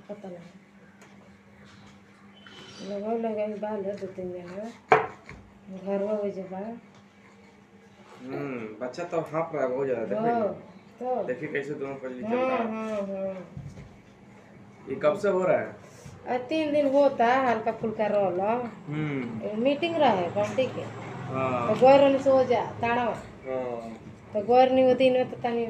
पता लगा लगा बाल है 2-3 जना घर में जे बा बच्चा तो हाँफ रहा है बहुत ज्यादा। देखो तो देखिए कैसे दोनों पजली चल रहा है। हाँ। ये कब से हो रहा है? 3 दिन होता हल्का फुल्का रोला मीटिंग रहे पार्टी के तो गौर से हो जा ताड़ा तो गौर नहीं वो दिन में तो तनी